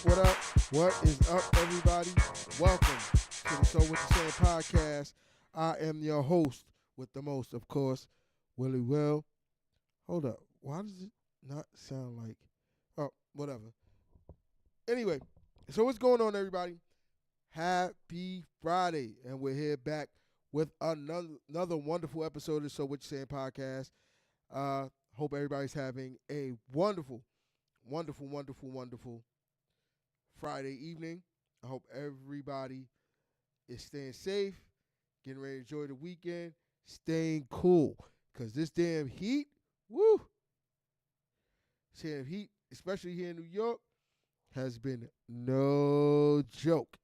What up? What is up, everybody? Welcome to the So What You Saying podcast. I am your host with the most, of course, Willie Will. Hold up. Why does it not sound like... Oh, whatever. Anyway, so what's going on, everybody? Happy Friday. And we're here back with another wonderful episode of the So What You Saying podcast. Hope everybody's having a wonderful Friday evening. I hope everybody is staying safe, getting ready to enjoy the weekend, staying cool. Because this damn heat, woo, this damn heat, especially here in New York, has been no joke.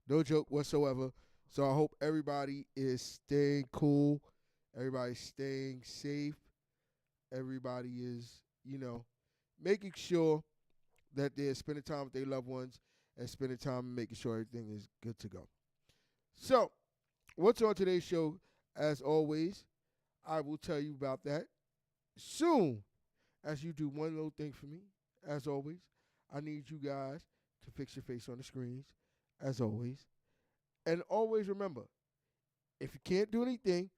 No joke whatsoever. So I hope everybody is staying cool. Everybody's staying safe. Everybody is, making sure that they're spending time with their loved ones and spending time making sure everything is good to go. So, what's on today's show? As always, I will tell you about that soon. As you do one little thing for me, as always, I need you guys to fix your face on the screens, as always. And always remember, if you can't do anything,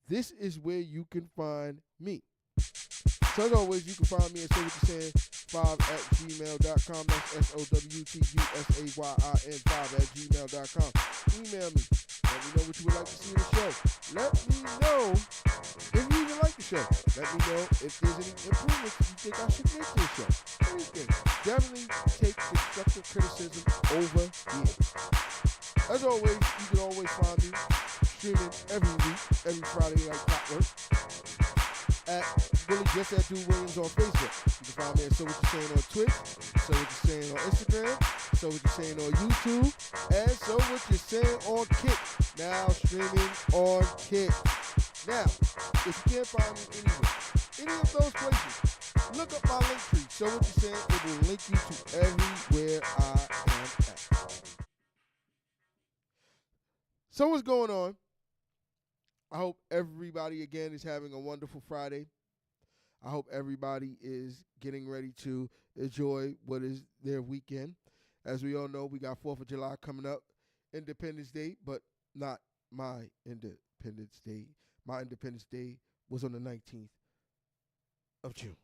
this is where you can find me. So as always, you can find me at SowWhatYouSaying5@gmail.com. That's SOWTUSAYIN5@gmail.com. Email me. Let me know what you would like to see in the show. Let me know if you even like the show. Let me know if there's any improvements you think I should make to the show. Anything. Definitely take constructive criticism over here. As always, you can always find me streaming every week, every Friday like clockwork, at Willie Just at Dude Williams on Facebook. You can find me at So What You Saying on Twitch, So What You Saying on Instagram, So What You Saying on YouTube, and So What You Saying on Kick. Now streaming on Kick. Now, if you can't find me anywhere, any of those places, look up my link tree. So What You Saying, it will link you to everywhere I am at. So what's going on? I hope everybody, again, is having a wonderful Friday. I hope everybody is getting ready to enjoy what is their weekend. As we all know, we got 4th of July coming up, Independence Day, but not my Independence Day. My Independence Day was on the 19th of June.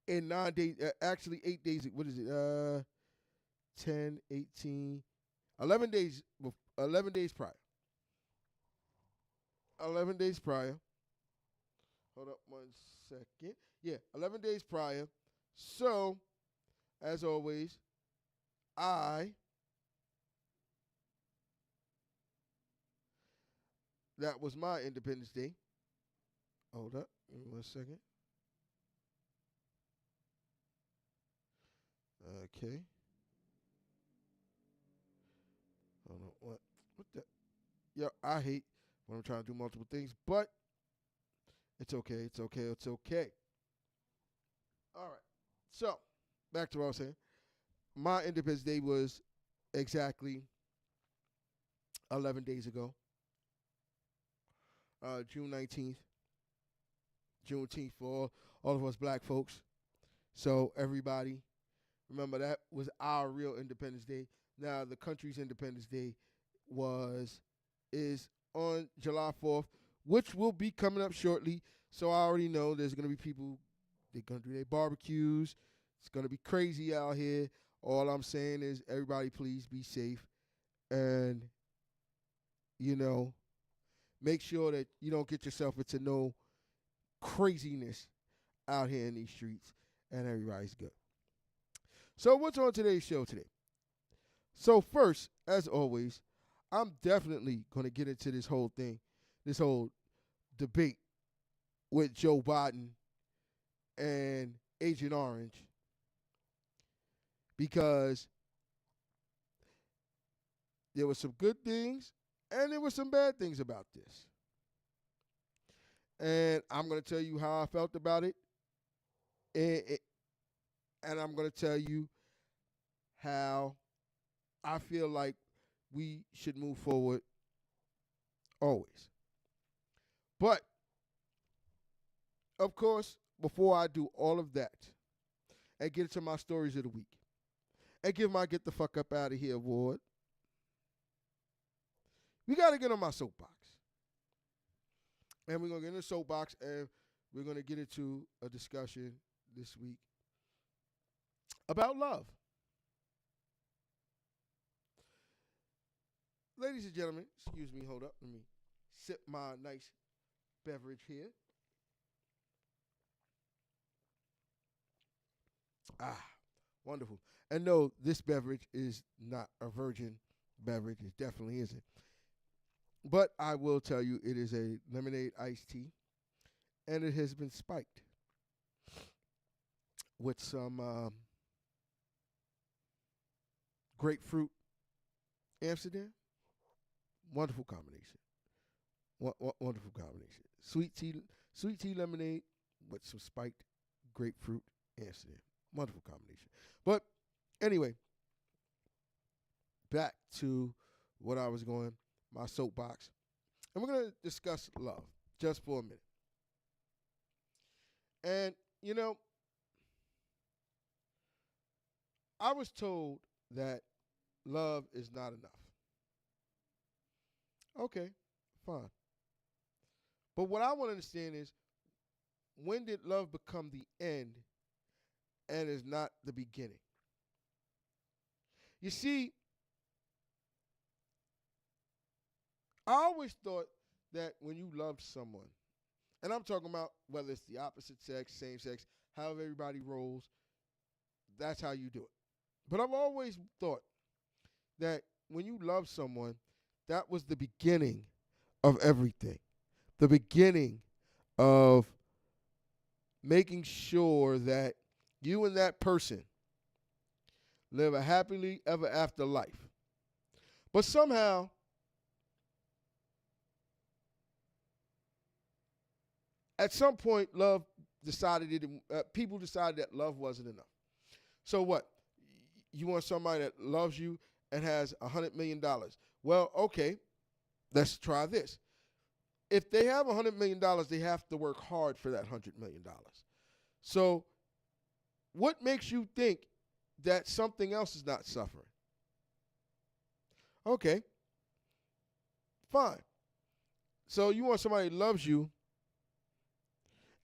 In 9 days, actually 8 days, what is it? 10, 18, 11 days, 11 days prior. 11 days prior. Hold up 1 second. Yeah, 11 days prior. So, as always, that was my Independence Day. Hold up, give me 1 second. Okay. Hold on, what the? Yo, I hate when I'm trying to do multiple things, but it's okay. All right. So, back to what I was saying. My Independence Day was exactly 11 days ago. June 19th. Juneteenth for all of us black folks. So, everybody, remember that was our real Independence Day. Now, the country's Independence Day is on July 4th, which will be coming up shortly. So I already know there's going to be people, they're going to do their barbecues. It's going to be crazy out here. All I'm saying is everybody please be safe and, make sure that you don't get yourself into no craziness out here in these streets and everybody's good. So what's on today's show today? So first, as always, I'm definitely going to get into this whole thing, this whole debate with Joe Biden and Agent Orange, because there were some good things and there were some bad things about this. And I'm going to tell you how I felt about it. And I'm going to tell you how I feel like we should move forward always. But, of course, before I do all of that and get into my stories of the week, and give my Get the Fuck Up Out of Here award. We got to get on my soapbox. And we're going to get in the soapbox and we're going to get into a discussion this week about love. Ladies and gentlemen, excuse me, hold up. Let me sip my nice beverage here. Ah, wonderful. And no, this beverage is not a virgin beverage. It definitely isn't. But I will tell you, it is a lemonade iced tea, and it has been spiked with some grapefruit Amsterdam. Wonderful combination. Wonderful combination. Sweet tea lemonade with some spiked grapefruit Amsterdam. Wonderful combination. But anyway, back to what I was going, my soapbox. And we're going to discuss love just for a minute. And, you know, I was told that love is not enough. Okay, fine. But what I want to understand is, when did love become the end and is not the beginning? You see, I always thought that when you love someone, and I'm talking about whether it's the opposite sex, same sex, however everybody rolls, that's how you do it. But I've always thought that when you love someone, that was the beginning of everything. The beginning of making sure that you and that person live a happily ever after life. But somehow, at some point, people decided that love wasn't enough. So what? You want somebody that loves you and has $100 million. Well, okay, let's try this. If they have $100 million, they have to work hard for that $100 million. So what makes you think that something else is not suffering? Okay, fine. So you want somebody that loves you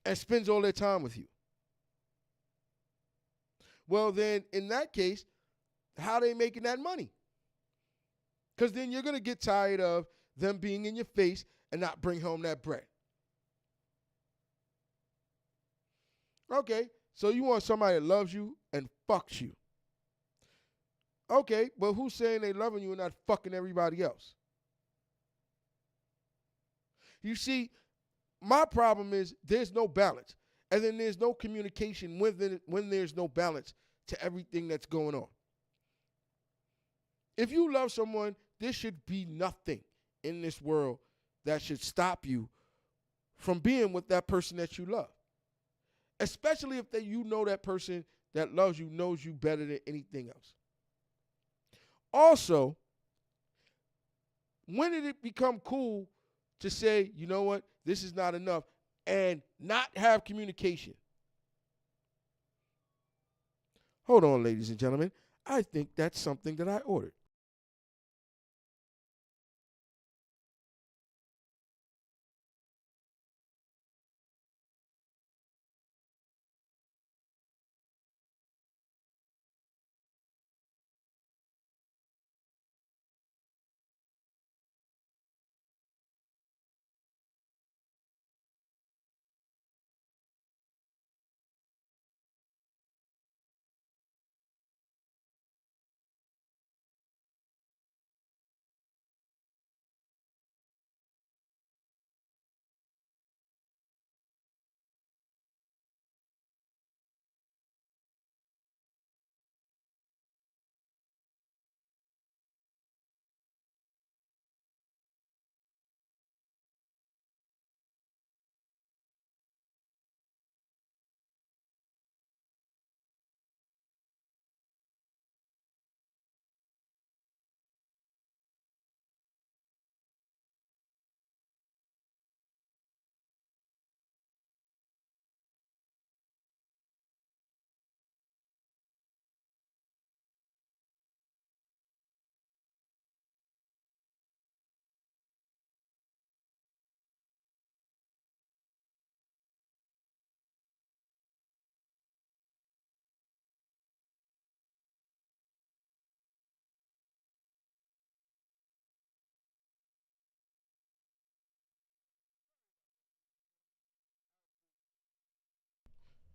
and spends all their time with you. Well, then, in that case, how are they making that money? Because then you're going to get tired of them being in your face and not bring home that bread. Okay, so you want somebody that loves you and fucks you. Okay, but who's saying they loving you and not fucking everybody else? You see, my problem is there's no balance. And then there's no communication when there's no balance to everything that's going on. If you love someone, there should be nothing in this world that should stop you from being with that person that you love. Especially if you know that person that loves you knows you better than anything else. Also, when did it become cool to say, you know what, this is not enough, and not have communication? Hold on, ladies and gentlemen. I think that's something that I ordered.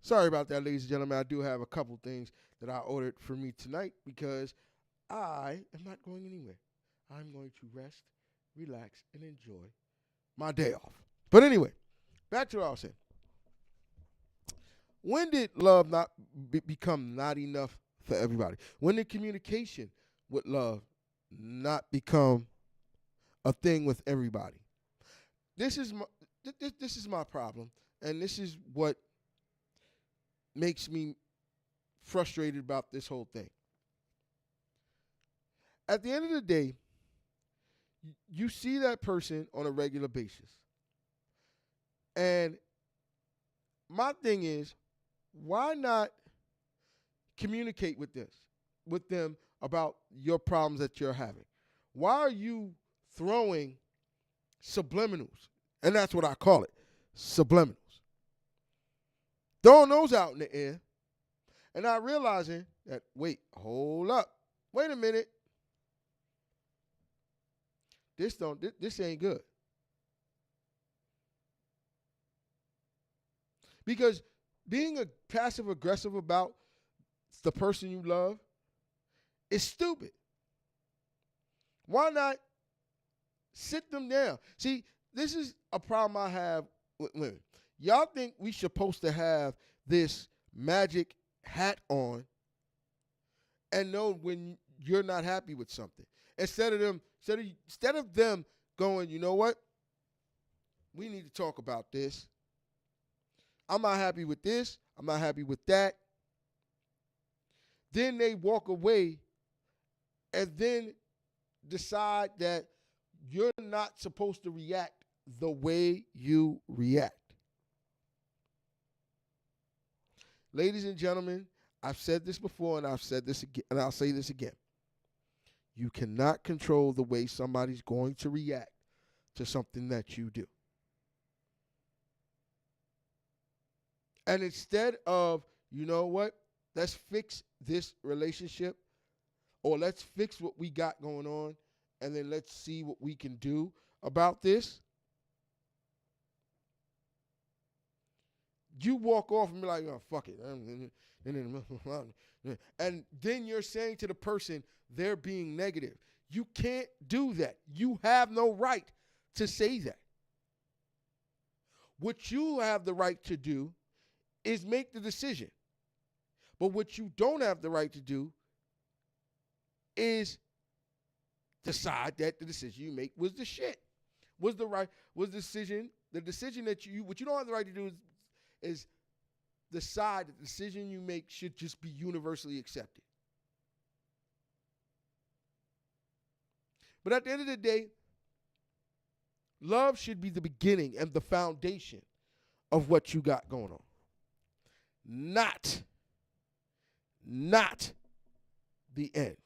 Sorry about that, ladies and gentlemen. I do have a couple things that I ordered for me tonight because I am not going anywhere. I'm going to rest, relax, and enjoy my day off. But anyway, back to what I was saying. When did love not become not enough for everybody? When did communication with love not become a thing with everybody? This is my this is my problem, and this is what makes me frustrated about this whole thing. At the end of the day, you see that person on a regular basis. And my thing is, why not communicate with them about your problems that you're having? Why are you throwing subliminals? And that's what I call it, subliminals. Throwing those out in the air and not realizing that, wait, hold up. Wait a minute. This ain't good. Because being a passive aggressive about the person you love is stupid. Why not sit them down? See, this is a problem I have with women. Y'all think we supposed to have this magic hat on and know when you're not happy with something. Instead of them going, you know what? We need to talk about this. I'm not happy with this. I'm not happy with that. Then they walk away and then decide that you're not supposed to react the way you react. Ladies and gentlemen, I've said this before and I've said this again, and I'll say this again. You cannot control the way somebody's going to react to something that you do. And instead of, you know what, let's fix this relationship, or let's fix what we got going on, and then let's see what we can do about this, you walk off and be like, oh, fuck it. And then you're saying to the person, they're being negative. You can't do that. You have no right to say that. What you have the right to do is make the decision. But what you don't have the right to do is decide that the decision you make was the shit. Was the decision that what you don't have the right to do is decide that the decision you make should just be universally accepted. But at the end of the day, love should be the beginning and the foundation of what you got going on. Not the end.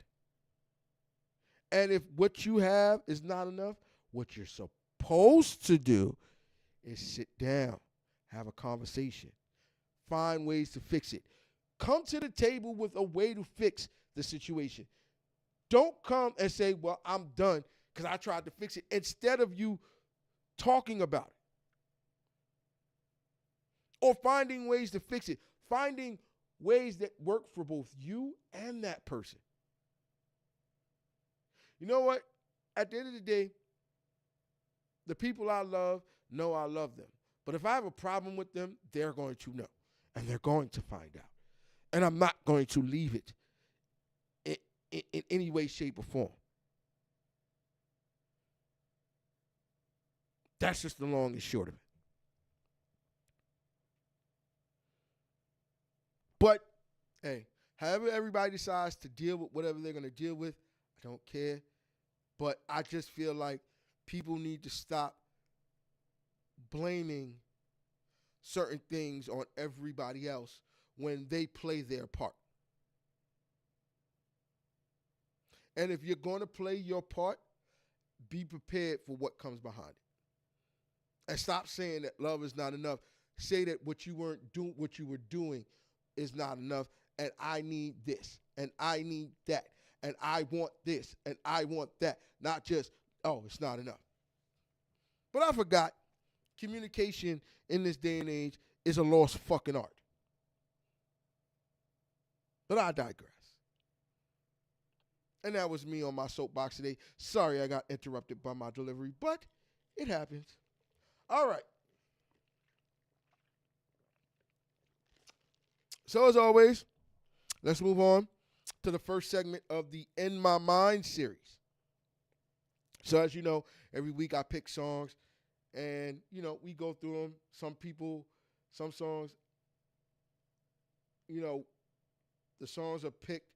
And if what you have is not enough, what you're supposed to do is sit down, have a conversation, find ways to fix it. Come to the table with a way to fix the situation. Don't come and say, well, I'm done because I tried to fix it, instead of you talking about it. Or finding ways to fix it. Finding ways that work for both you and that person. You know what? At the end of the day, the people I love know I love them. But if I have a problem with them, they're going to know. And they're going to find out. And I'm not going to leave it in any way, shape, or form. That's just the long and short of it. But, hey, however everybody decides to deal with whatever they're going to deal with, I don't care. But I just feel like people need to stop blaming certain things on everybody else when they play their part. And if you're going to play your part, be prepared for what comes behind it. And stop saying that love is not enough. Say that what you were doing is not enough, and I need this, and I need that, and I want this, and I want that. Not just, oh, it's not enough. But I forgot, communication in this day and age is a lost fucking art. But I digress. And that was me on my soapbox today. Sorry I got interrupted by my delivery, but it happens. All right. So as always, let's move on to the first segment of the In My Mind series. So as you know, every week I pick songs and, we go through them. Some songs, the songs are picked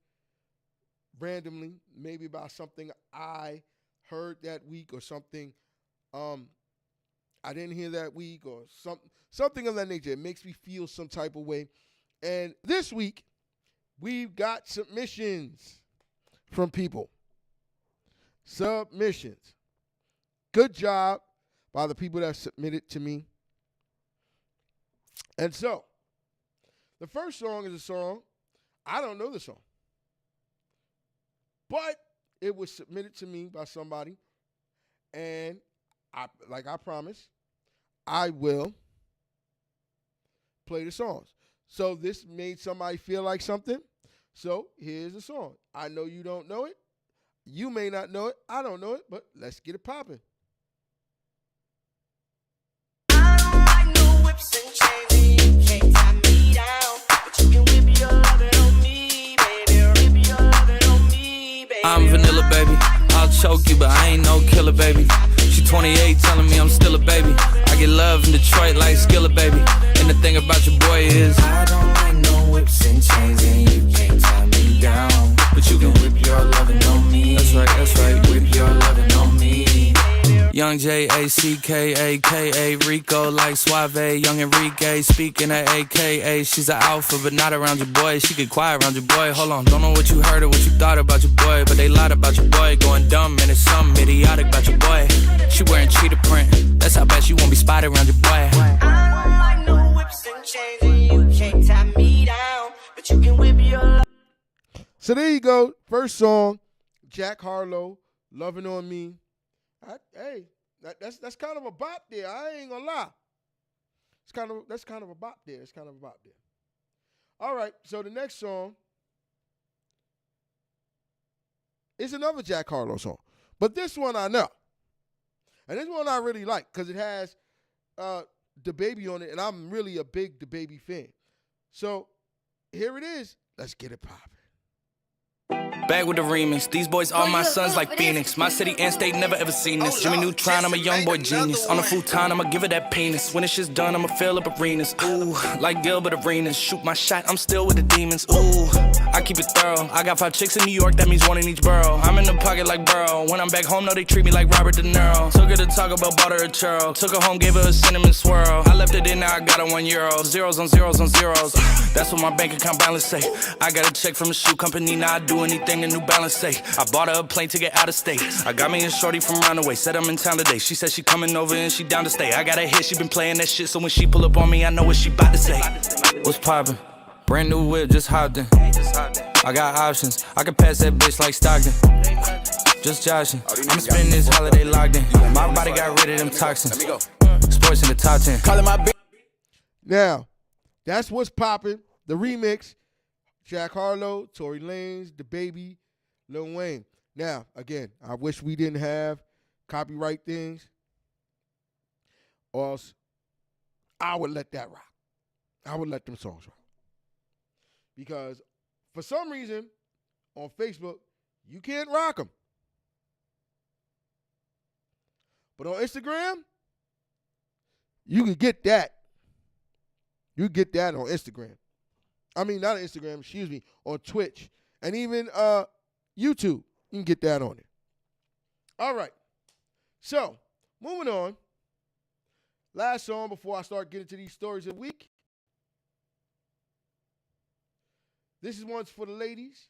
randomly, maybe by something I heard that week or something I didn't hear that week or something of that nature. It makes me feel some type of way. And this week, we've got submissions from people. Submissions. Good job by the people that submitted to me. And so, the first song is a song, I don't know the song. But it was submitted to me by somebody. And like I promised, I will play the songs. So this made somebody feel like something. So here's the song. I know you don't know it. You may not know it. I don't know it, but let's get it popping. I don't like no whips and chains, and you can't tie me down. But you can whip your lovin' on me, baby. Whip your lovin' on me, baby. I'm vanilla, baby. I'll choke you, but I ain't no killer, baby. She 28, telling me I'm still a baby. I get love in Detroit like Skillet, baby. And the thing about your boy is I don't like no whips and chains, and you can't tie me down. But you can whip your lovin' on me. That's right. Whip your lovin' on me. Young J-A-C-K-A-K-A Rico like Suave, Young Enrique speaking at AKA. She's an alpha but not around your boy. She get quiet around your boy. Hold on, don't know what you heard or what you thought about your boy, but they lied about your boy. Going dumb and it's something idiotic about your boy. She wearing cheetah print. That's how bad she won't be spotted around your boy. I don't like no whips and chains, and you can't tie me down. But you can whip your lovin'. So there you go. First song, Jack Harlow, Loving on Me. That's kind of a bop there. I ain't gonna lie. That's kind of a bop there. All right, so the next song is another Jack Harlow song, but this one I know, and this one I really like because it has DaBaby on it, and I'm really a big DaBaby fan. So here it is. Let's get it poppin'. Back with the remix. These boys are my sons like Phoenix. My city and state never ever seen this. Jimmy Neutron, I'm a young boy genius. On a futon, I'ma give it that penis. When it's just done, I'ma fill up arenas. Ooh, like Gilbert Arenas. Shoot my shot, I'm still with the demons. Ooh, I keep it thorough. I got 5 chicks in New York, that means 1 in each borough. I'm in the pocket like Burrow. When I'm back home, no, they treat me like Robert De Niro. Took her to Taco Bell, bought her a churro. Took her home, gave her a cinnamon swirl. I left it in, now I got her €1. Zeros on zeros on zeros. That's what my bank account balance say. I got a check from a shoe company, now I do anything the New Balance say. I bought her a plane to get out of state. I got me a shorty from Roundaway, said I'm in town today. She said she coming over and she down to stay. I got a hit, she been playing that shit, so when she pull up on me, I know what she bout to say. What's poppin'? Brand new whip, just hopped in. I got options, I can pass that bitch like Stockton. Just joshing, I'ma spend this holiday locked in. My body got rid of them toxins. Sports in the top 10. Calling my bitch. Now, that's what's poppin'. The remix, Jack Harlow, Tory Lanez, DaBaby, Lil Wayne. Now, again, I wish we didn't have copyright things, or else I would let that rock. I would let them songs rock. Because for some reason, on Facebook, you can't rock them. But on Instagram, you can get that. You get that on Instagram. I mean, not on Instagram, excuse me, on Twitch. And even YouTube, you can get that on it. All right. So, moving on. Last song before I start getting to these stories of the week. This is one's for the ladies.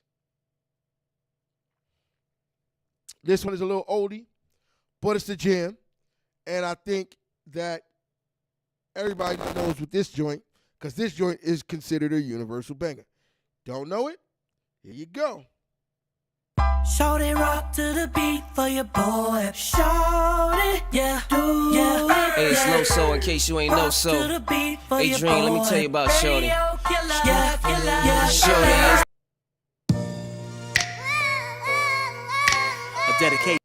This one is a little oldie, but it's the jam. And I think that everybody knows with this joint, because this joint is considered a universal banger. Don't know it? Here you go. Shout it, rock to the beat for your boy. Shout it, yeah, do yeah. Hey, it's Low So, in case you ain't know so. Hey, Dream, let me tell you about Shorty. Yeah, Shorty is A dedication.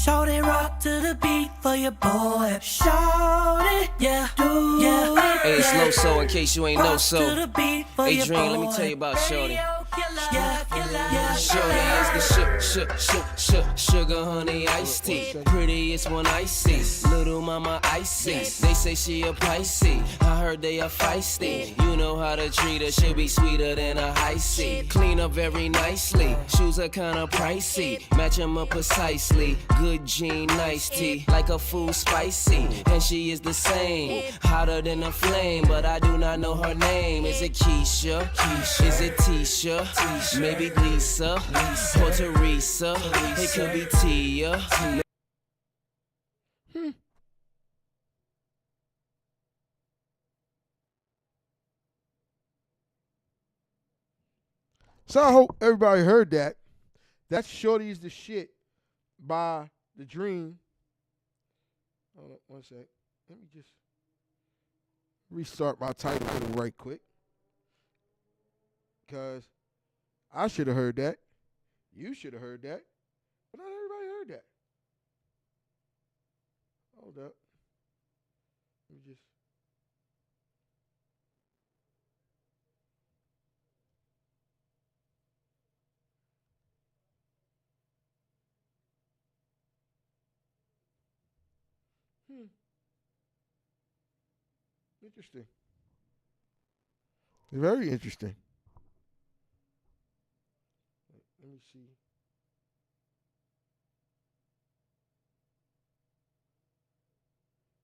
Shorty rock to the beat for your boy. Shorty, yeah, do yeah. Hey, it's Loso in case you ain't know Rock so. to the beat for Hey, your Dream, let me boy. tell you about Shorty. Yeah. Shorty is the sugar honey iced tea. Prettiest one I see. Little mama icy. They say she a Pisces. I heard they are feisty. You know how to treat her. She be sweeter than a high C. Clean up very nicely. Shoes are kinda pricey. Match 'em up precisely. Good jean, nice tea. Like a food spicy. And she is the same. Hotter than a flame. But I do not know her name. Is it Keisha? Is it Tisha? Maybe Lisa, or Teresa, it could be Tia. So I hope everybody heard that. That's Shorty's the Shit by The Dream. Hold on 1 sec. Let me just restart my title right quick. Because I should have heard that. You should have heard that. But not everybody heard that. Hold up. Let me just. Interesting. Very interesting. Let me see.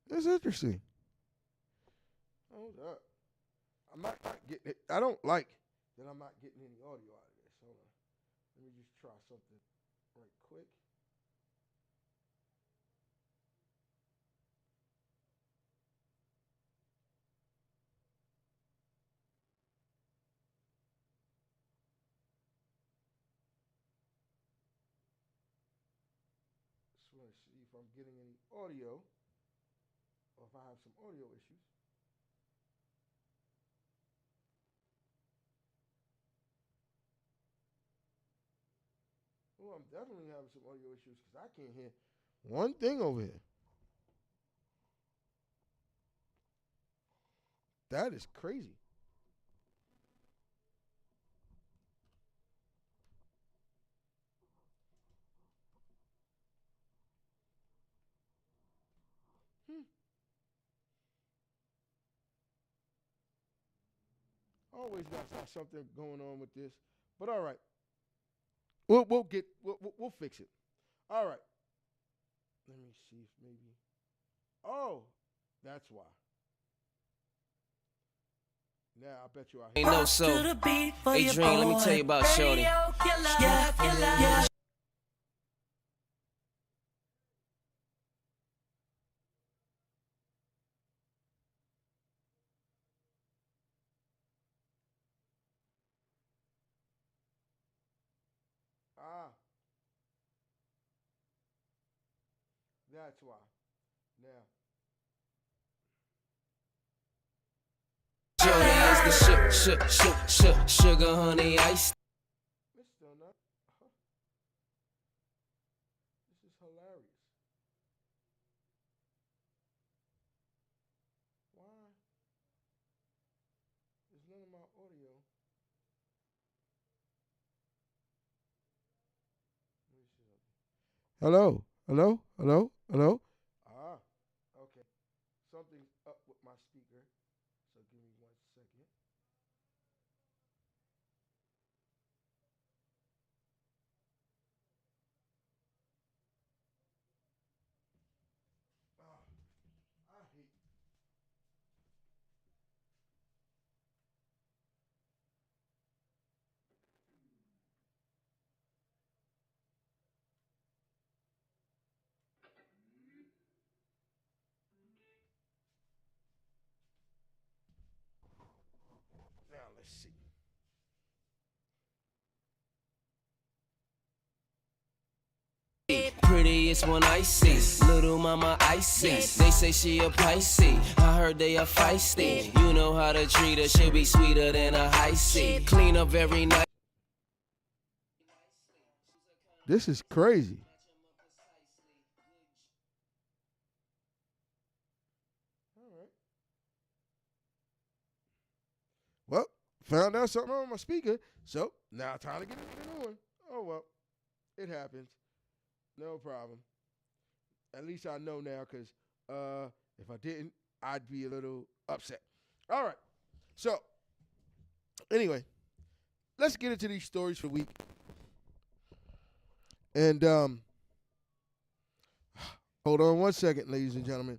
That's interesting. Hold up. I'm not getting it. I don't like that I'm not getting any audio out of this. Hold on. Let me just try something right quick. Just want to see if I'm getting any audio or if I have some audio issues. Oh, I'm definitely having some audio issues because I can't hear one thing over here. That is crazy. Always got something going on with this, but all right. We'll fix it. All right. Let me see if maybe. Oh, that's why. Now I bet you I Ain't no so. Hey, Dream, let me tell you about Shorty. Yeah. That's why. Now. Shorty is the sugar honey iced. It's still not. This is hilarious. Why? There's none of my audio. Let me see something. Hello? Hello? Hello? Hello? Okay. Something's up with my speaker. So give me 1 second. I hate. Now let's see. Prettiest one I see. Little mama icy. They say she a Pisces. I heard they are feisty. You know how to treat her. She be sweeter than a high C. Clean up very nice. This is crazy. Well, found out something wrong with my speaker, so now time to get a new one. Oh well, it happens. No problem. At least I know now, because if I didn't, I'd be a little upset. All right. So, anyway, let's get into these stories for the week. And hold on one second, ladies and gentlemen.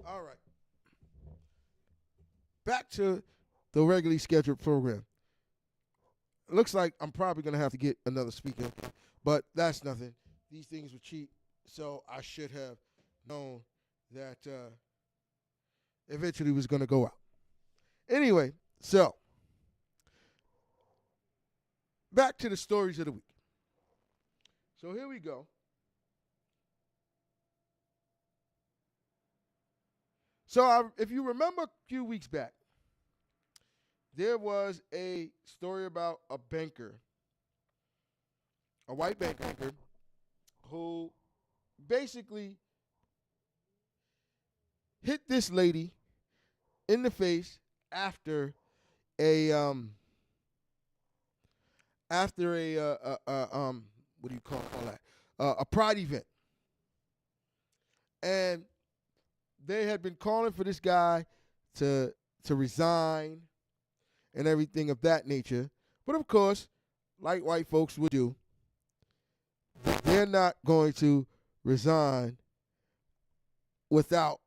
All right. Back to the regularly scheduled program. Looks like I'm probably going to have to get another speaker, but that's nothing. These things were cheap, so I should have known that eventually was going to go out. Anyway, so back to the stories of the week. So here we go. So if you remember a few weeks back, there was a story about a banker, a white banker, who basically hit this lady in the face after a what do you call that? A pride event, and they had been calling for this guy to resign and everything of that nature. But of course, like white folks would do, they're not going to resign without.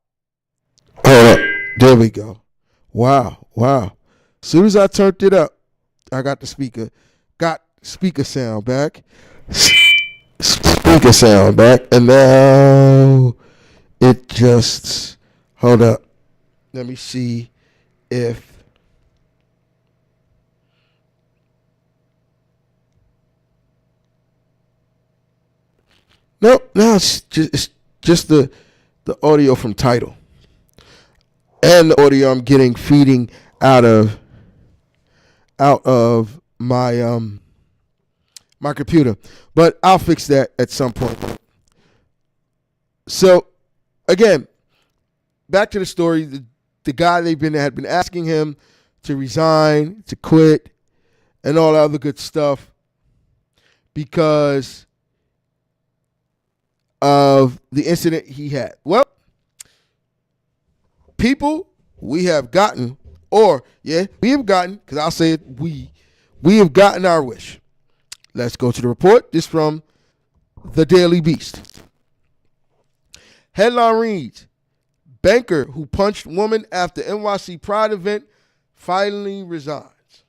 Hold up. There we go. Wow. As soon as I turned it up, I got the speaker. Got speaker sound back. Speaker sound back. And now it just. Hold up. Let me see if. Nope, now it's just the audio from Tidal. And the audio I'm getting feeding out of my my computer. But I'll fix that at some point. So again, back to the story. The guy had been asking him to resign, to quit, and all that other good stuff because of the incident he had. Well, people, we have gotten, because I'll say it, we have gotten our wish. Let's go to the report. This from the Daily Beast. Headline reads, banker who punched woman after NYC Pride event finally resigns.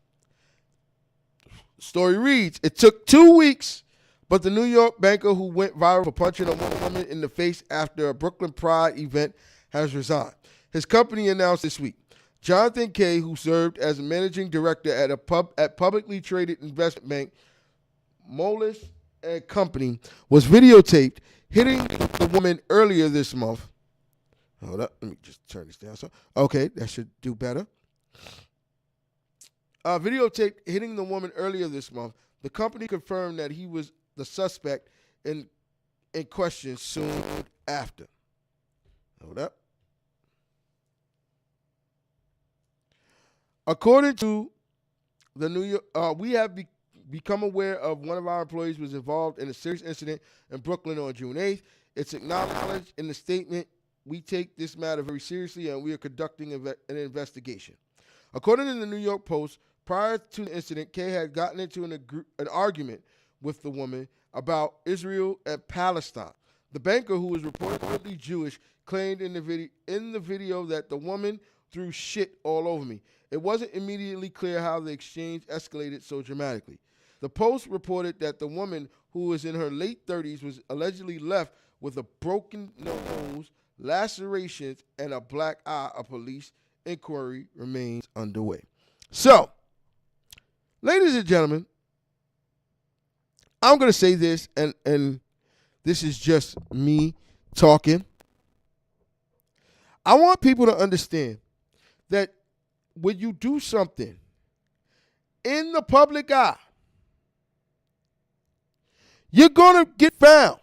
Story reads, it took 2 weeks, but the New York banker who went viral for punching a woman in the face after a Brooklyn Pride event has resigned. His company announced this week. Jonathan Kay, who served as a managing director at publicly traded investment bank Moelis and Company, was videotaped hitting the woman earlier this month. Hold up, let me just turn this down. Okay, that should do better. Videotaped hitting the woman earlier this month. The company confirmed that he was the suspect in question soon after. Hold up. According to the New York, we have become aware of one of our employees was involved in a serious incident in Brooklyn on June 8th. It's acknowledged in the statement. We take this matter very seriously and we are conducting an investigation. According to the New York Post, prior to the incident, Kay had gotten into an argument with the woman about Israel and Palestine. The banker, who was reportedly Jewish, claimed in the video that the woman threw shit all over me. It wasn't immediately clear how the exchange escalated so dramatically. The Post reported that the woman, who was in her late 30s, was allegedly left with a broken nose, lacerations, and a black eye. A police inquiry remains underway. So, ladies and gentlemen, I'm going to say this, and this is just me talking. I want people to understand that when you do something in the public eye, you're going to get found.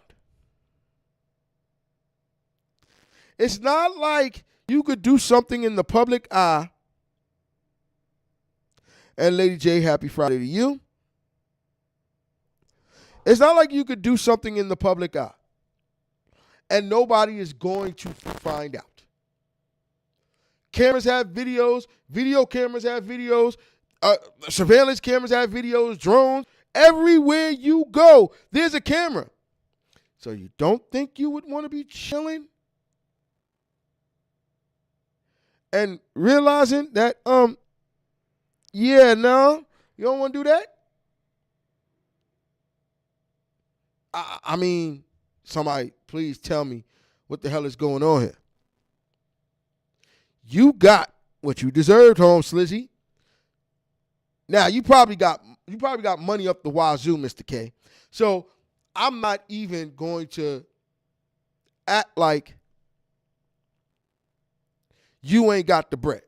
It's not like you could do something in the public eye. And Lady J, happy Friday to you. It's not like you could do something in the public eye and nobody is going to find out. Cameras have videos, video cameras have videos, surveillance cameras have videos, drones. Everywhere you go, there's a camera. So you don't think you would want to be chilling and realizing that, yeah, no, you don't want to do that? I mean, somebody please tell me what the hell is going on here. You got what you deserved, home Slizzy. Now you probably got money up the wazoo, Mr. K. So I'm not even going to act like you ain't got the bread.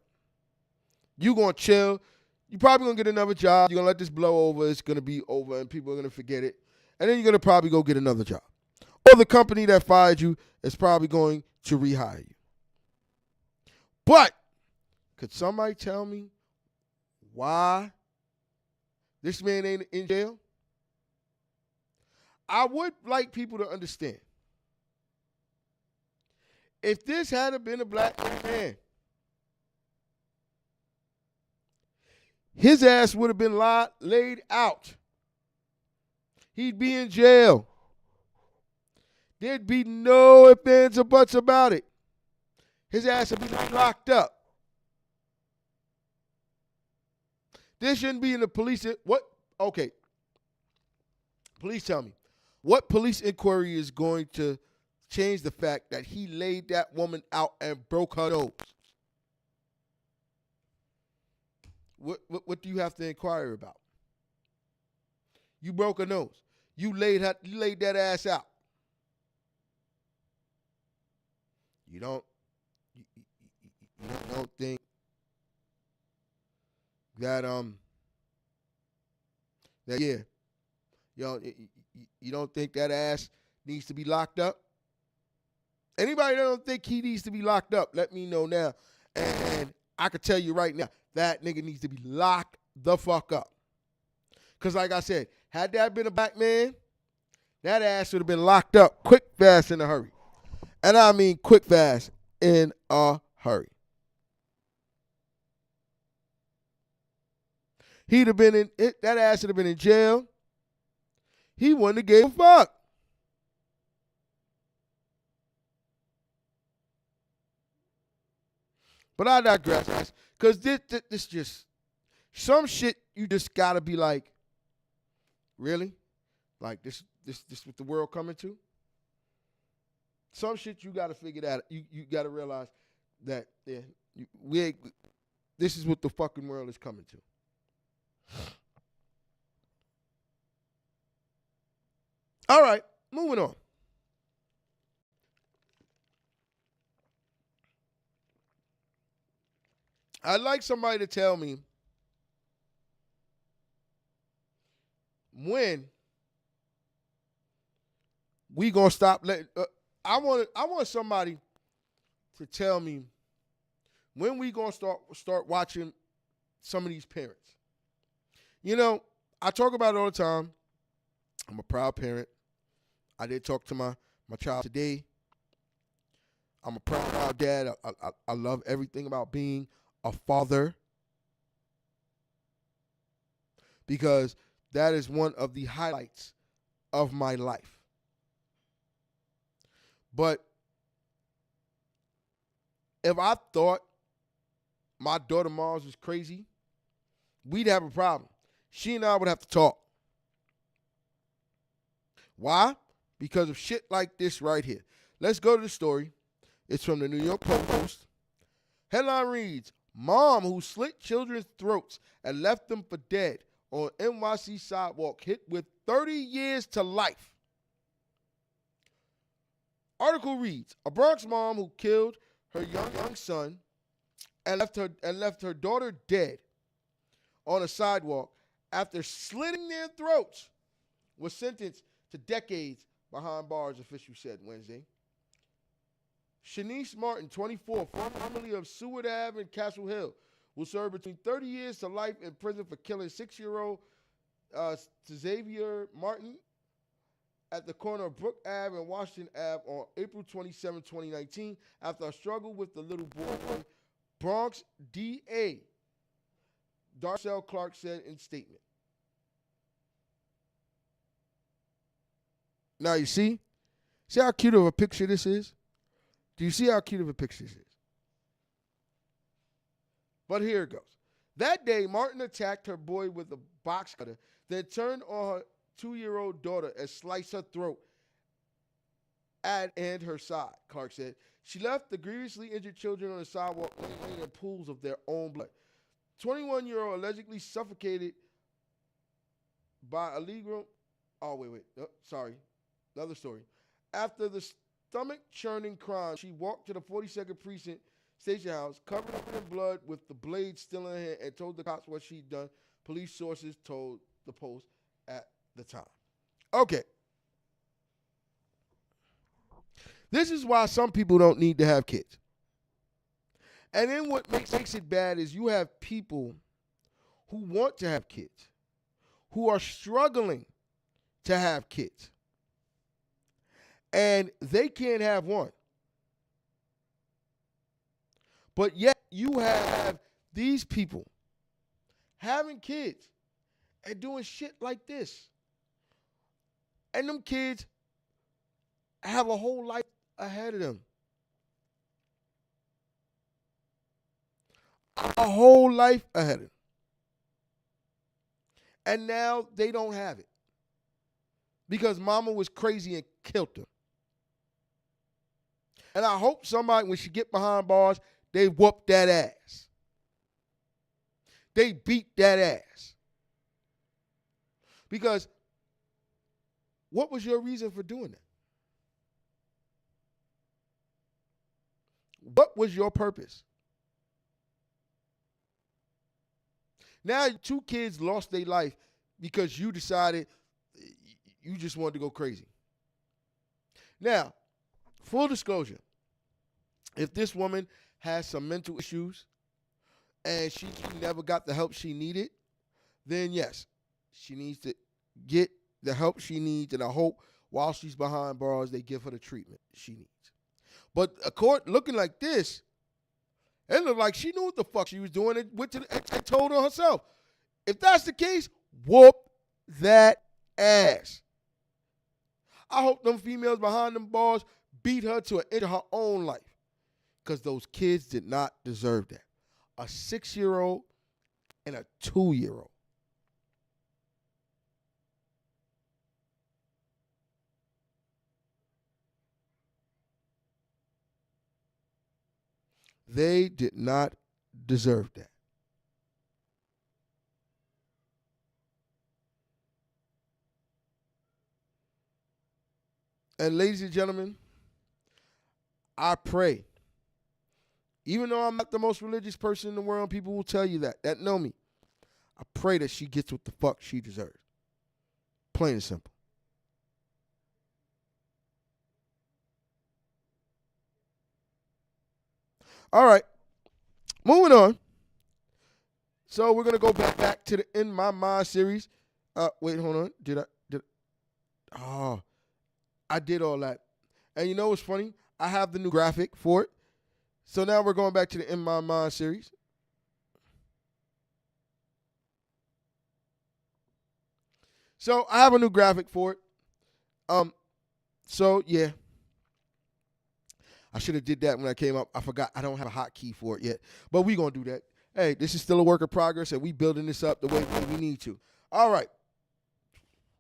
You gonna chill. You probably gonna get another job. You're gonna let this blow over. It's gonna be over, and people are gonna forget it. And then you're gonna probably go get another job. Or the company that fired you is probably going to rehire you. But could somebody tell me why this man ain't in jail? I would like people to understand. If this had been a black man, his ass would have been laid out. He'd be in jail. There'd be no ifs, ands, or buts about it. His ass would be locked up. There shouldn't be in the police. What? Okay. Please tell me. What police inquiry is going to change the fact that he laid that woman out and broke her nose? What do you have to inquire about? You broke her nose. You laid that ass out. You don't think that you don't think that ass needs to be locked up? Anybody that don't think he needs to be locked up, let me know now. And I could tell you right now, that nigga needs to be locked the fuck up. Because like I said, had that been a black man, that ass would have been locked up quick, fast, in a hurry. And I mean quick, fast, in a hurry. He'd have been in it, that ass would have been in jail. He wouldn't have gave a fuck. But I digress, because this just, some shit you just gotta be like, Really? Like this what the world coming to? Some shit you got to figure that. You got to realize that this is what the fucking world is coming to. All right, moving on. I'd like somebody to tell me when we gonna stop letting. I want somebody to tell me when we gonna start watching some of these parents. You know, I talk about it all the time. I'm a proud parent. I did talk to my child today. I'm a proud dad. I love everything about being a father, because that is one of the highlights of my life. But if I thought my daughter Mars was crazy, we'd have a problem. She and I would have to talk. Why? Because of shit like this right here. Let's go to the story. It's from the New York Post. Headline reads, Mom who slit children's throats and left them for dead on NYC sidewalk hit with 30 years to life. Article reads, a Bronx mom who killed her young son and left her daughter dead on a sidewalk after slitting their throats was sentenced to decades behind bars, officials said Wednesday. Shanice Martin, 24, formerly of Seward Ave and Castle Hill, will serve between 30 years to life in prison for killing 6-year-old Xavier Martin at the corner of Brook Ave and Washington Ave on April 27, 2019, after a struggle with the little boy. Bronx DA Darcel Clark said in statement. Now you see how cute of a picture this is? Do you see how cute of a picture this is? But here it goes. That day, Martin attacked her boy with a box cutter, then turned on her 2-year-old daughter and sliced her throat and her side, Clark said. She left the grievously injured children on the sidewalk laying in pools of their own blood. 21-year-old allegedly suffocated by illegal... Oh, wait. Oh, sorry. Another story. After the stomach-churning crime, she walked to the 42nd Precinct Station House, covered up in blood with the blade still in her hand, and told the cops what she'd done, police sources told the Post at the time. Okay. This is why some people don't need to have kids. And then what makes it bad is you have people who want to have kids, who are struggling to have kids, and they can't have one. But yet you have these people having kids and doing shit like this. And them kids have a whole life ahead of them. A whole life ahead of them. And now they don't have it. Because mama was crazy and killed them. And I hope somebody, when she get behind bars, they whoop that ass. They beat that ass. Because what was your reason for doing that? What was your purpose? Now 2 kids lost their life because you decided you just wanted to go crazy. Now, full disclosure, if this woman has some mental issues and she never got the help she needed, then yes, she needs to get the help she needs, and I hope while she's behind bars, they give her the treatment she needs. But looking like this, it looked like she knew what the fuck she was doing and went to and told her herself. If that's the case, whoop that ass. I hope them females behind them bars beat her to an end of her own life, because those kids did not deserve that. A 6-year-old and a 2-year-old. They did not deserve that. And ladies and gentlemen, I pray, even though I'm not the most religious person in the world, people will tell you that know me. I pray that she gets what the fuck she deserves. Plain and simple. All right, moving on. So we're gonna go back to the In My Mind series. Wait, hold on. Oh, I did all that. And you know what's funny? I have the new graphic for it. So now we're going back to the In My Mind series. So I have a new graphic for it. So yeah. I should have did that when I came up. I forgot I don't have a hotkey for it yet. But we gonna do that. Hey, this is still a work in progress, and we building this up the way we need to. All right.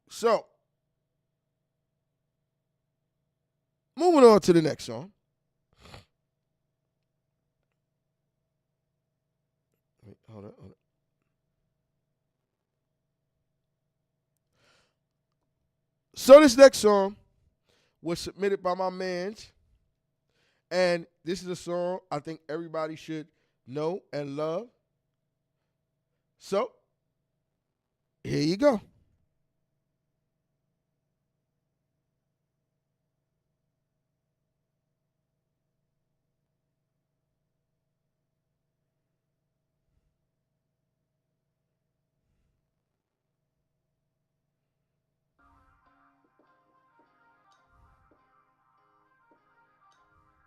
So moving on to the next song. Wait, hold on. So this next song was submitted by my mans, and this is a song I think everybody should know and love. So here you go.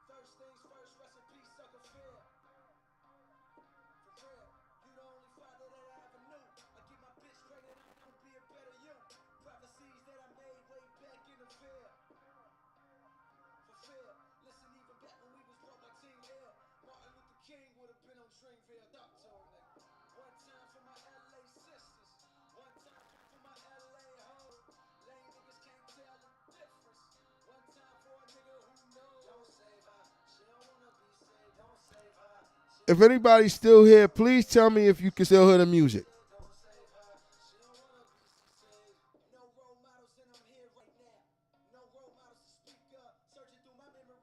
First things first, rest in peace, sucker fear. For real, you the only father that I ever knew. I get my bitch pregnant, I'm gonna be a better you. Prophecies that I made way back in the fear. For fear, listen, even back when we was broke like Team Ill, Martin Luther King would have been on Dreamville. Talk to him, nigga. One time for my LA sisters, one time for my LA hoes. Lame niggas can't tell the difference. One time for a nigga who knows. Don't save her, she don't wanna be saved. Don't save her. If anybody's still here, please tell me if you can still hear the music. Don't save her, she don't wanna be saved. No role models and I'm here right now. No role models to speak up. Searching through my memory,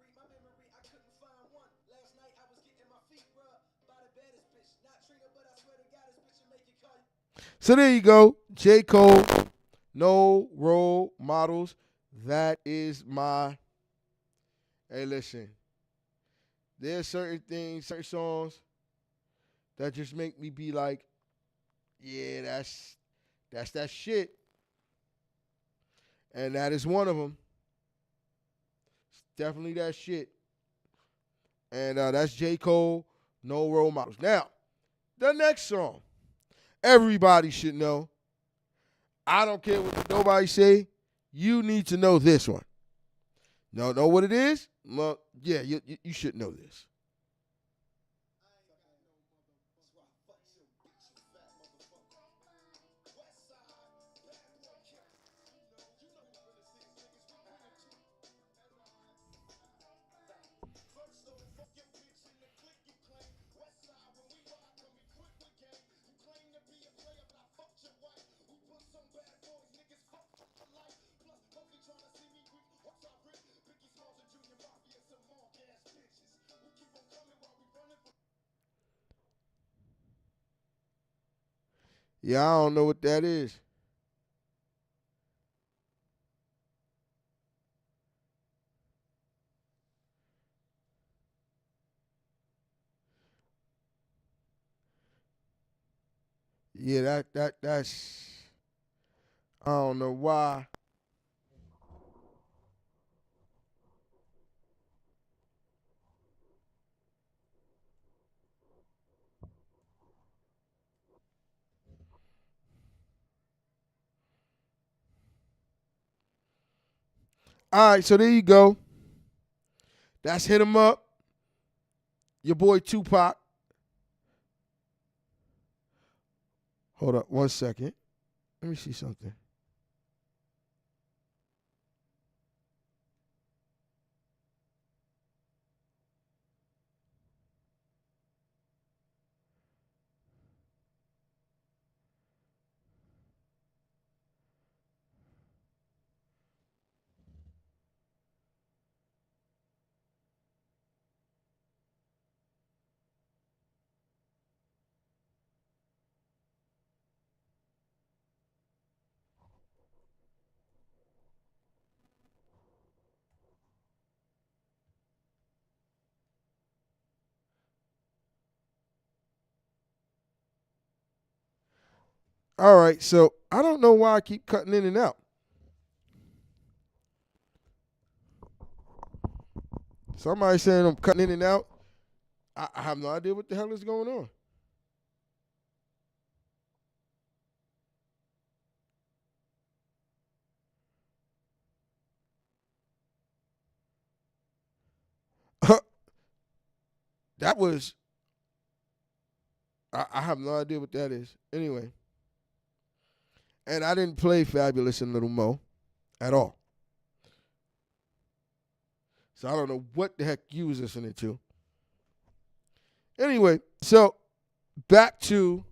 I couldn't find one. Last night I was getting my feet rubbed by the baddest bitch. Not Trina, but I swear to God, this bitch will make you call you. So there you go. J. Cole, No Role Models. That is my. Hey, listen. There's certain things, certain songs that just make me be like, yeah, that's that shit. And that is one of them. It's definitely that shit. And that's J. Cole, No Role Models. Now, the next song, everybody should know. I don't care what nobody say. You need to know this one. Know what it is? Well, yeah, you should know this. Yeah, I don't know what that is. Yeah, that's I don't know why. All right, so there you go. That's Hit 'Em Up. Your boy Tupac. Hold up 1 second. Let me see something. All right, so I don't know why I keep cutting in and out. Somebody saying I'm cutting in and out. I have no idea what the hell is going on. That was, I have no idea what that is. Anyway. And I didn't play Fabulous and Little Mo at all. So I don't know what the heck you was listening to. Anyway, so back to,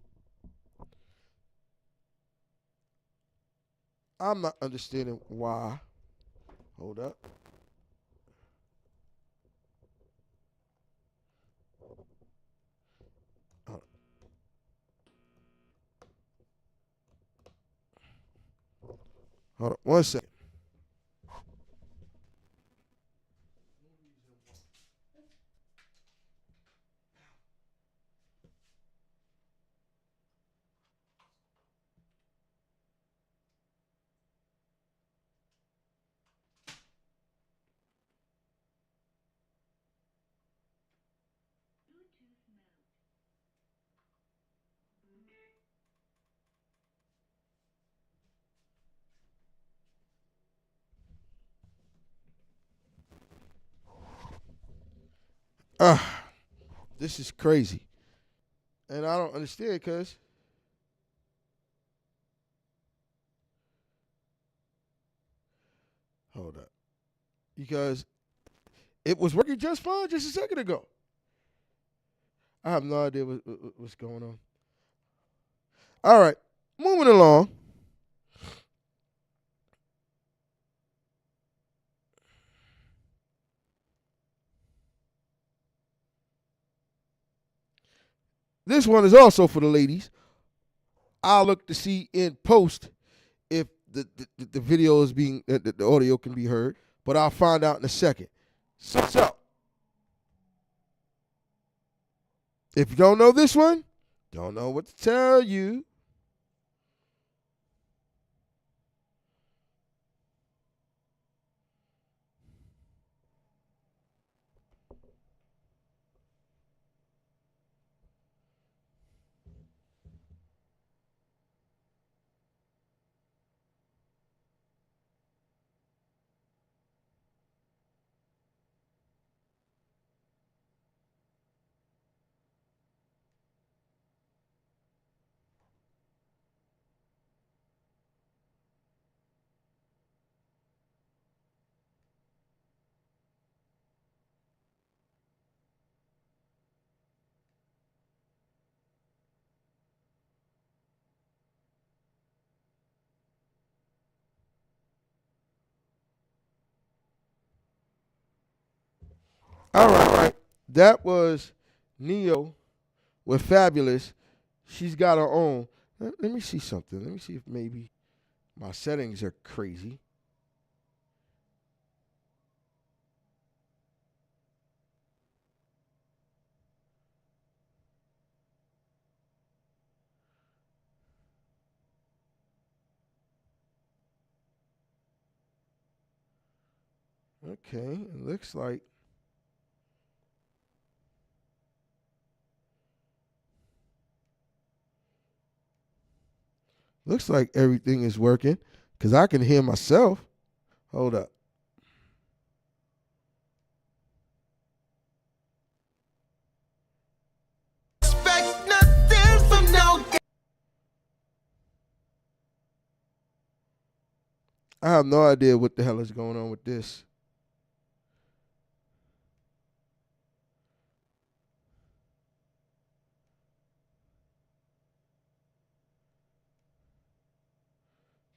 I'm not understanding why. Hold up. Hold on 1 second. This is crazy. And I don't understand because hold up. Because it was working just fine just a second ago. I have no idea what's going on. All right, moving along. This one is also for the ladies. I'll look to see in post if the video is being, the audio can be heard, but I'll find out in a second. So, if you don't know this one, don't know what to tell you. All right. That was Neo with Fabulous. She's got her own. Let me see something. Let me see if maybe my settings are crazy. Okay, it looks like everything is working because I can hear myself. Hold up. Expect nothing from no. I have no idea what the hell is going on with this.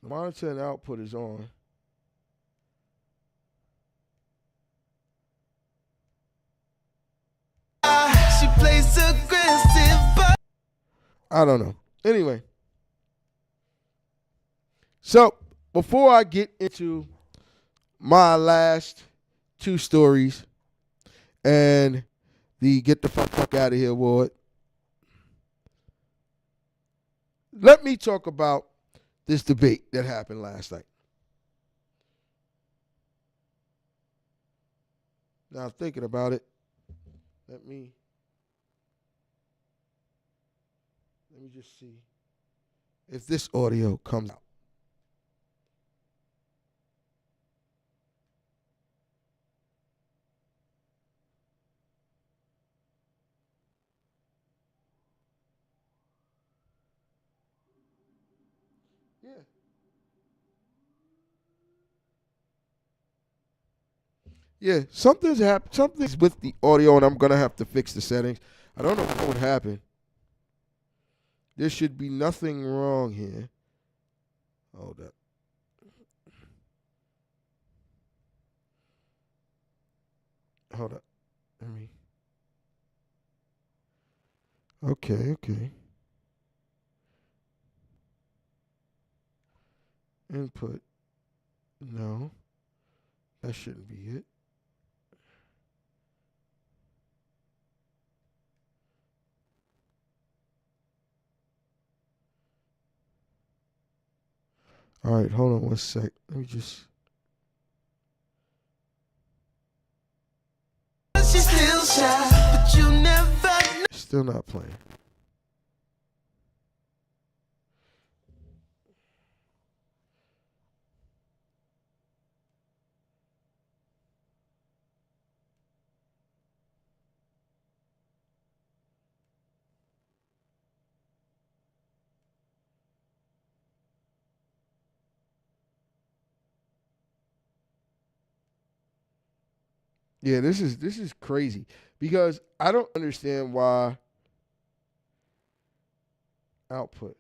The monitor and output is on. She plays aggressive, but I don't know. Anyway. So, before I get into my last two stories and the Get the Fuck Out of Here award, let me talk about this debate that happened last night. Now, thinking about it, let me just see if this audio comes out. Yeah. Yeah, something's happened. Something's with the audio, and I'm gonna have to fix the settings. I don't know what happened. There should be nothing wrong here. Hold up. Hold up. Let me. Okay. Input. No. That shouldn't be it. All right, hold on one sec. Let me just. She's still shy, but you never know. Still not playing. Yeah, this is crazy because I don't understand why output.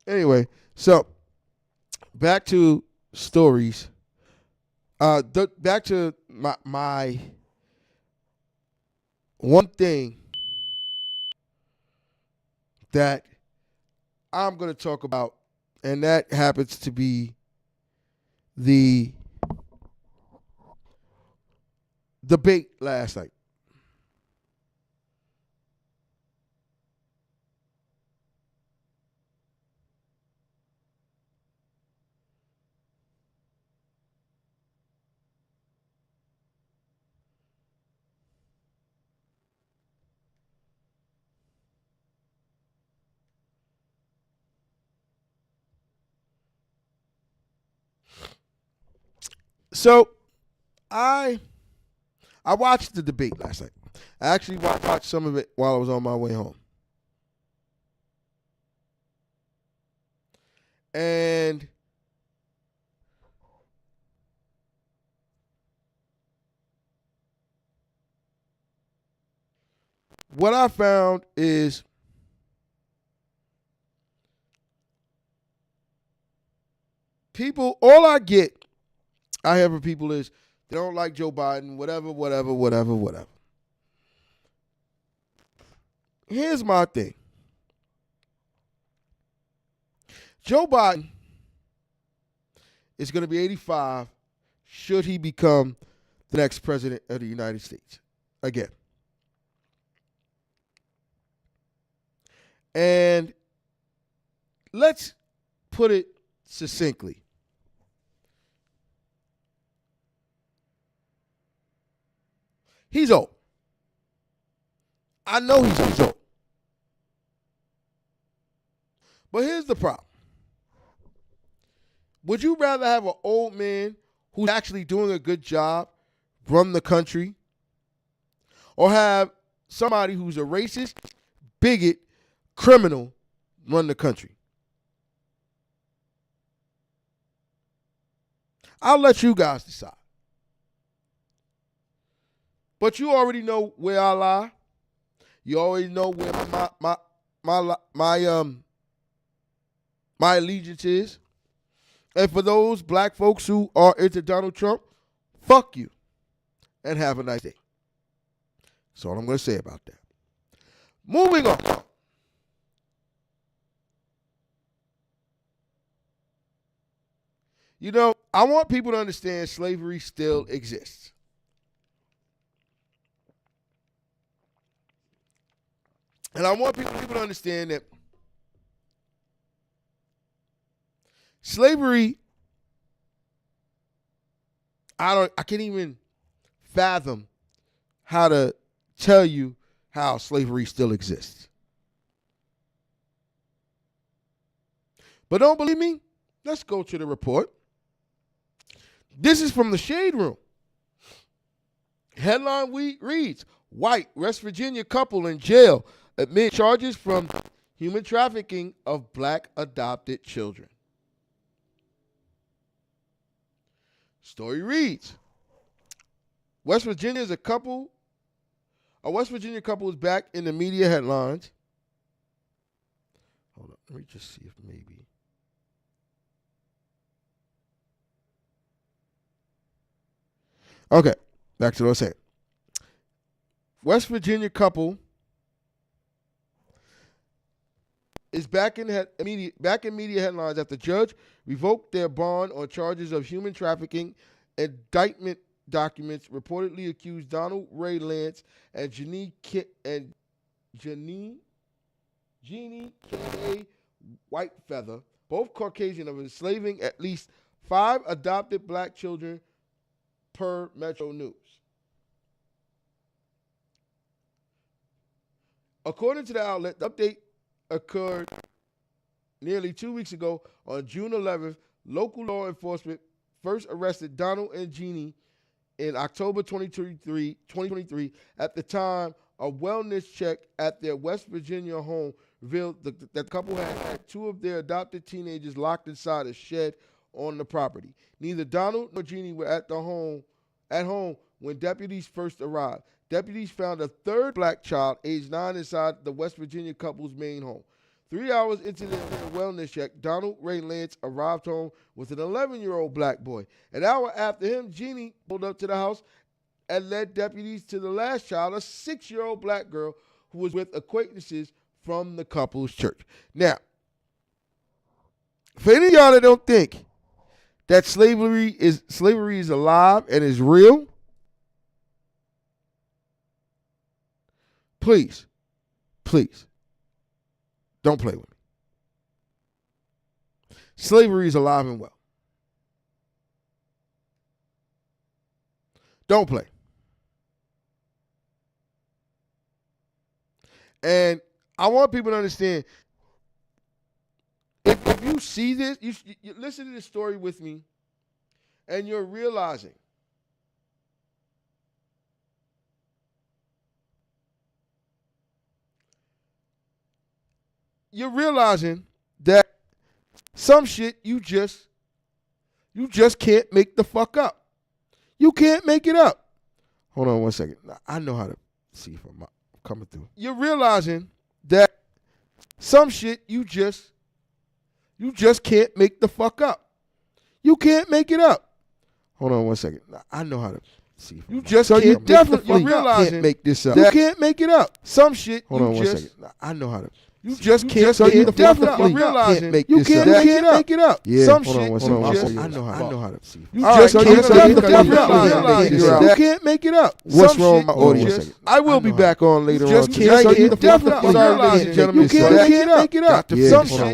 Anyway, so back to stories. Back to my one thing that I'm going to talk about, and that happens to be the debate last night. So I watched the debate last night. I actually watched some of it while I was on my way home. And what I found is people, all I hear from people is they don't like Joe Biden, whatever. Here's my thing. Joe Biden is going to be 85 should he become the next president of the United States again. And let's put it succinctly. He's old. I know he's old. But here's the problem. Would you rather have an old man who's actually doing a good job run the country, or have somebody who's a racist, bigot, criminal run the country? I'll let you guys decide. But you already know where I lie. You always know where my allegiance is. And for those black folks who are into Donald Trump, fuck you. And have a nice day. That's all I'm going to say about that. Moving on. You know, I want people to understand slavery still exists. And I want people to understand that slavery, I can't even fathom how to tell you how slavery still exists. But don't believe me? Let's go to the report. This is from the Shade Room. Headline reads, white West Virginia couple in jail amid charges from human trafficking of black adopted children. Story reads, A West Virginia couple is back in the media headlines. Hold on, let me just see if maybe. Okay, back to what I was saying. West Virginia couple is back in media headlines after judge revoked their bond on charges of human trafficking. Indictment documents reportedly accused Donald Ray Lance and Jeannie K.A. Whitefeather, both Caucasian, of enslaving at least 5 adopted black children per Metro News. According to the outlet, the update occurred nearly 2 weeks ago. On June 11th, local law enforcement first arrested Donald and Jeannie in October 2023. At the time, a wellness check at their West Virginia home revealed that the couple had 2 of their adopted teenagers locked inside a shed on the property. Neither Donald nor Jeannie were at home when deputies first arrived. Deputies found a 3rd black child, aged 9, inside the West Virginia couple's main home. 3 hours into their wellness check, Donald Ray Lance arrived home with an 11-year-old black boy. An hour after him, Jeannie pulled up to the house and led deputies to the last child, a 6-year-old black girl who was with acquaintances from the couple's church. Now, for any of y'all that don't think that slavery is alive and is real, please, don't play with me. Slavery is alive and well. Don't play. And I want people to understand, if you see this, you listen to this story with me, and you're realizing that some shit you just can't make the fuck up. You can't make it up. Hold on one second. I know how to see if I'm coming through. You're realizing that some shit you just can't make the fuck up. You can't make it up. Hold on one second. I know how to see if I'm you definitely can't make this up. You can't make it up. Some shit hold on one second. I know how to. You just can't. So you definitely can't make this up. You can't make it up. Yeah. Some shit. I know how to see. You just can't make it up. What's wrong with my audio? I will be back on later on. You can't make it up. Some shit.